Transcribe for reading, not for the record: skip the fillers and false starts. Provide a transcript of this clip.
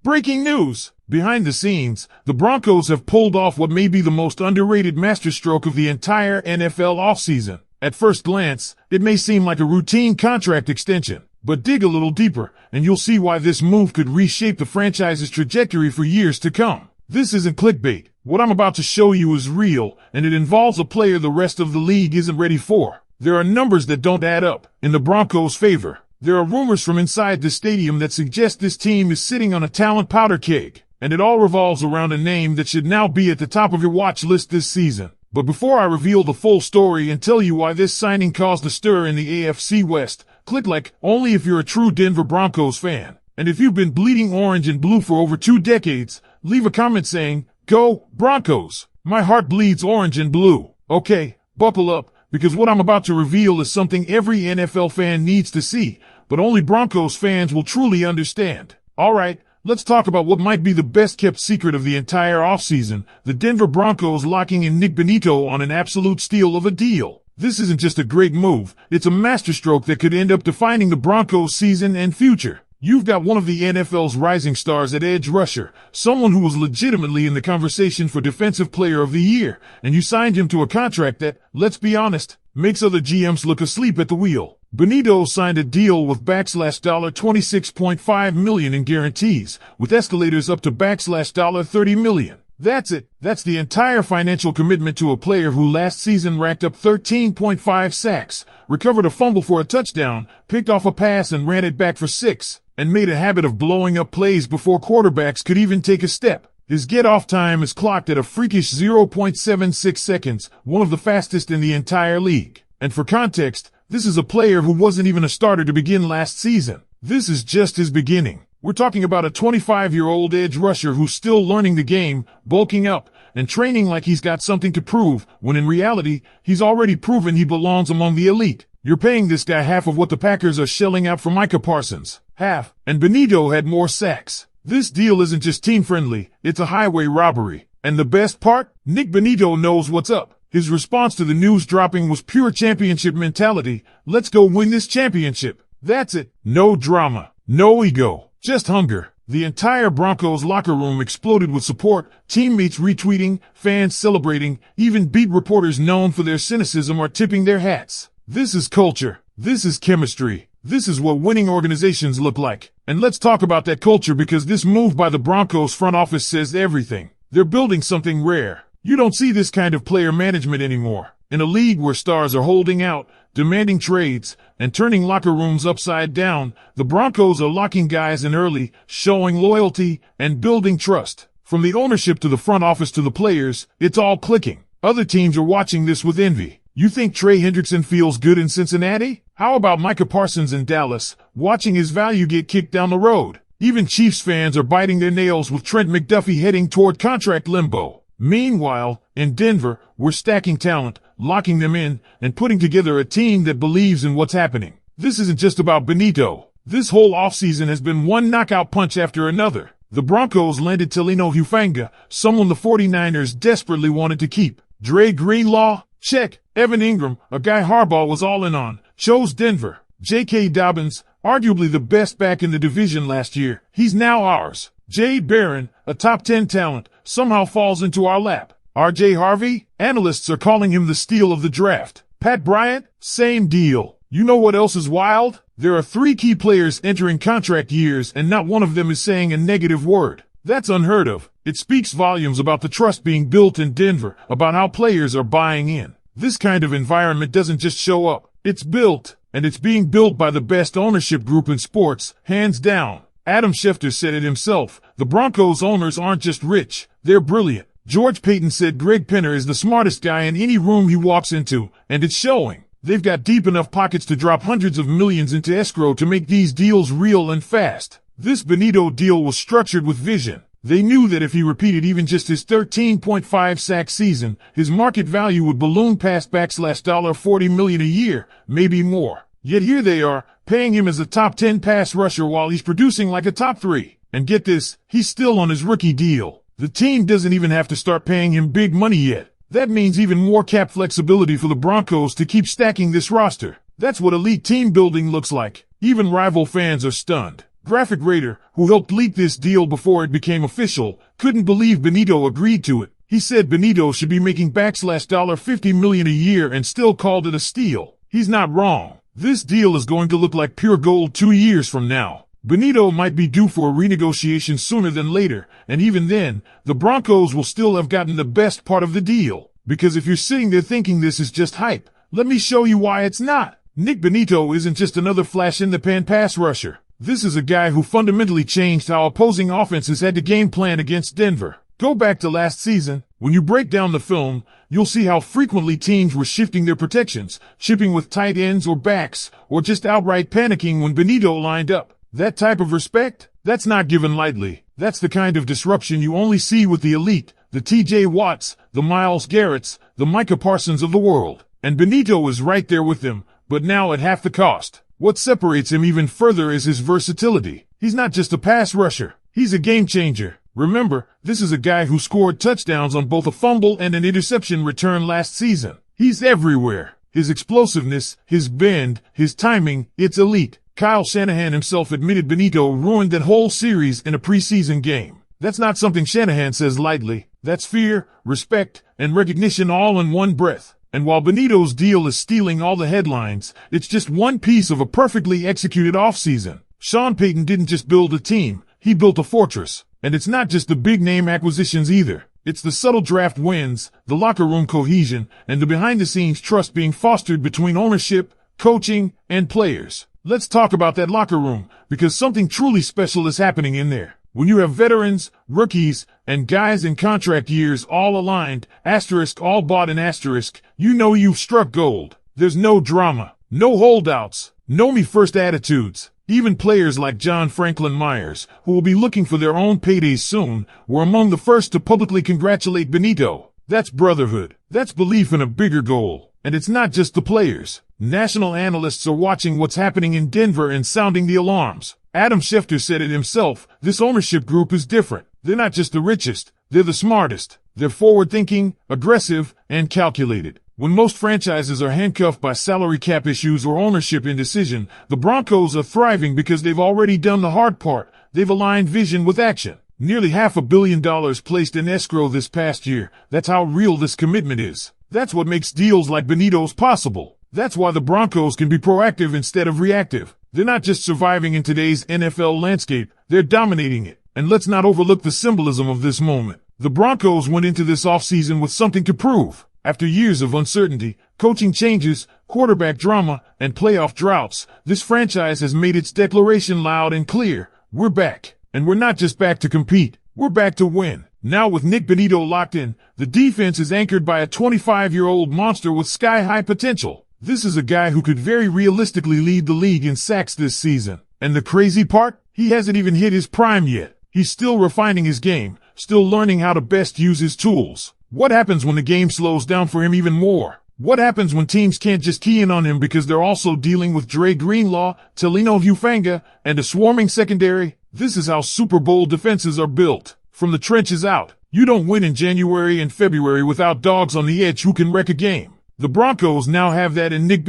Breaking news! Behind the scenes, the Broncos have pulled off what may be the most underrated masterstroke of the entire NFL offseason. At first glance, it may seem like a routine contract extension, but dig a little deeper, and you'll see why this move could reshape the franchise's trajectory for years to come. This isn't clickbait. What I'm about to show you is real, and it involves a player the rest of the league isn't ready for. There are numbers that don't add up in the Broncos' favor. There are rumors from inside the stadium that suggest this team is sitting on a talent powder keg, and it all revolves around a name that should now be at the top of your watch list this season. But before I reveal the full story and tell you why this signing caused a stir in the AFC West, click like only if you're a true Denver Broncos fan. And if you've been bleeding orange and blue for over 2 decades, leave a comment saying, "Go, Broncos! My heart bleeds orange and blue." Okay, buckle up, because what I'm about to reveal is something every NFL fan needs to see, but only Broncos fans will truly understand. Alright, let's talk about what might be the best-kept secret of the entire offseason, the Denver Broncos locking in Nick Bonito on an absolute steal of a deal. This isn't just a great move, it's a masterstroke that could end up defining the Broncos' season and future. You've got one of the NFL's rising stars at edge rusher, someone who was legitimately in the conversation for Defensive Player of the Year, and you signed him to a contract that, let's be honest, makes other GMs look asleep at the wheel. Bonito signed a deal with $26.5 million in guarantees, with escalators up to $30 million. That's it. That's the entire financial commitment to a player who last season racked up 13.5 sacks, recovered a fumble for a touchdown, picked off a pass and ran it back for 6, and made a habit of blowing up plays before quarterbacks could even take a step. His get-off time is clocked at a freakish 0.76 seconds, one of the fastest in the entire league. And for context, this is a player who wasn't even a starter to begin last season. This is just his beginning. We're talking about a 25-year-old edge rusher who's still learning the game, bulking up, and training like he's got something to prove, when in reality, he's already proven he belongs among the elite. You're paying this guy half of what the Packers are shelling out for Micah Parsons. Half. And Bonito had more sacks. This deal isn't just team-friendly, it's a highway robbery. And the best part? Nick Bonito knows what's up. His response to the news dropping was pure championship mentality. Let's go win this championship. That's it. No drama. No ego. Just hunger. The entire Broncos locker room exploded with support, teammates retweeting, fans celebrating, even beat reporters known for their cynicism are tipping their hats. This is culture. This is chemistry. This is what winning organizations look like. And let's talk about that culture, because this move by the Broncos front office says everything. They're building something rare. You don't see this kind of player management anymore. In a league where stars are holding out, demanding trades, and turning locker rooms upside down, the Broncos are locking guys in early, showing loyalty, and building trust. From the ownership to the front office to the players, it's all clicking. Other teams are watching this with envy. You think Trey Hendrickson feels good in Cincinnati? How about Micah Parsons in Dallas, watching his value get kicked down the road? Even Chiefs fans are biting their nails with Trent McDuffie heading toward contract limbo. Meanwhile, in Denver, we're stacking talent, locking them in, and putting together a team that believes in what's happening. This isn't just about Bonito. This whole offseason has been one knockout punch after another. The Broncos landed Talino Hufanga, someone the 49ers desperately wanted to keep. Dre Greenlaw? Check. Evan Ingram, a guy Harbaugh was all in on, chose Denver. J.K. Dobbins, arguably the best back in the division last year, he's now ours. Jade Barron, a top 10 talent, somehow falls into our lap. R.J. Harvey? Analysts are calling him the steal of the draft. Pat Bryant? Same deal. You know what else is wild? There are 3 key players entering contract years and not one of them is saying a negative word. That's unheard of. It speaks volumes about the trust being built in Denver, about how players are buying in. This kind of environment doesn't just show up. It's built, and it's being built by the best ownership group in sports, hands down. Adam Schefter said it himself. The Broncos owners aren't just rich, they're brilliant. George Payton said Greg Penner is the smartest guy in any room he walks into, and it's showing. They've got deep enough pockets to drop hundreds of millions into escrow to make these deals real and fast. This Bonito deal was structured with vision. They knew that if he repeated even just his 13.5 sack season, his market value would balloon past $40 million a year, maybe more. Yet here they are, paying him as a top 10 pass rusher while he's producing like a top 3. And get this, he's still on his rookie deal. The team doesn't even have to start paying him big money yet. That means even more cap flexibility for the Broncos to keep stacking this roster. That's what elite team building looks like. Even rival fans are stunned. Graphic Raider, who helped leak this deal before it became official, couldn't believe Bonito agreed to it. He said Bonito should be making $50 million a year and still called it a steal. He's not wrong. This deal is going to look like pure gold 2 years from now. Bonito might be due for a renegotiation sooner than later, and even then, the Broncos will still have gotten the best part of the deal. Because if you're sitting there thinking this is just hype, let me show you why it's not. Nick Bonito isn't just another flash-in-the-pan pass rusher. This is a guy who fundamentally changed how opposing offenses had to game plan against Denver. Go back to last season. When you break down the film, you'll see how frequently teams were shifting their protections, chipping with tight ends or backs, or just outright panicking when Bonito lined up. That type of respect? That's not given lightly. That's the kind of disruption you only see with the elite, the TJ Watts, the Myles Garretts, the Micah Parsons of the world. And Bonito is right there with them, but now at half the cost. What separates him even further is his versatility. He's not just a pass rusher. He's a game changer. Remember, this is a guy who scored touchdowns on both a fumble and an interception return last season. He's everywhere. His explosiveness, his bend, his timing, it's elite. Kyle Shanahan himself admitted Bonito ruined that whole series in a preseason game. That's not something Shanahan says lightly. That's fear, respect, and recognition all in one breath. And while Bonito's deal is stealing all the headlines, it's just one piece of a perfectly executed offseason. Sean Payton didn't just build a team, he built a fortress. And it's not just the big-name acquisitions either. It's the subtle draft wins, the locker room cohesion, and the behind-the-scenes trust being fostered between ownership, coaching, and players. Let's talk about that locker room, because something truly special is happening in there. When you have veterans, rookies, and guys in contract years all aligned, asterisk all bought and asterisk, you know you've struck gold. There's no drama, no holdouts, no me-first attitudes. Even players like John Franklin Myers, who will be looking for their own paydays soon, were among the first to publicly congratulate Bonito. That's brotherhood. That's belief in a bigger goal. And it's not just the players. National analysts are watching what's happening in Denver and sounding the alarms. Adam Schefter said it himself, this ownership group is different. They're not just the richest, they're the smartest. They're forward-thinking, aggressive, and calculated. When most franchises are handcuffed by salary cap issues or ownership indecision, the Broncos are thriving because they've already done the hard part. They've aligned vision with action. Nearly $500 million placed in escrow this past year. That's how real this commitment is. That's what makes deals like Bonito's possible. That's why the Broncos can be proactive instead of reactive. They're not just surviving in today's NFL landscape, they're dominating it. And let's not overlook the symbolism of this moment. The Broncos went into this offseason with something to prove. After years of uncertainty, coaching changes, quarterback drama, and playoff droughts, this franchise has made its declaration loud and clear. We're back. And we're not just back to compete. We're back to win. Now with Nick Bonito locked in, the defense is anchored by a 25-year-old monster with sky-high potential. This is a guy who could very realistically lead the league in sacks this season. And the crazy part? He hasn't even hit his prime yet. He's still refining his game, still learning how to best use his tools. What happens when the game slows down for him even more? What happens when teams can't just key in on him because they're also dealing with Dre Greenlaw, Talino Hufanga, and a swarming secondary? This is how Super Bowl defenses are built. From the trenches out. You don't win in January and February without dogs on the edge who can wreck a game. The Broncos now have that in Nick Bonito.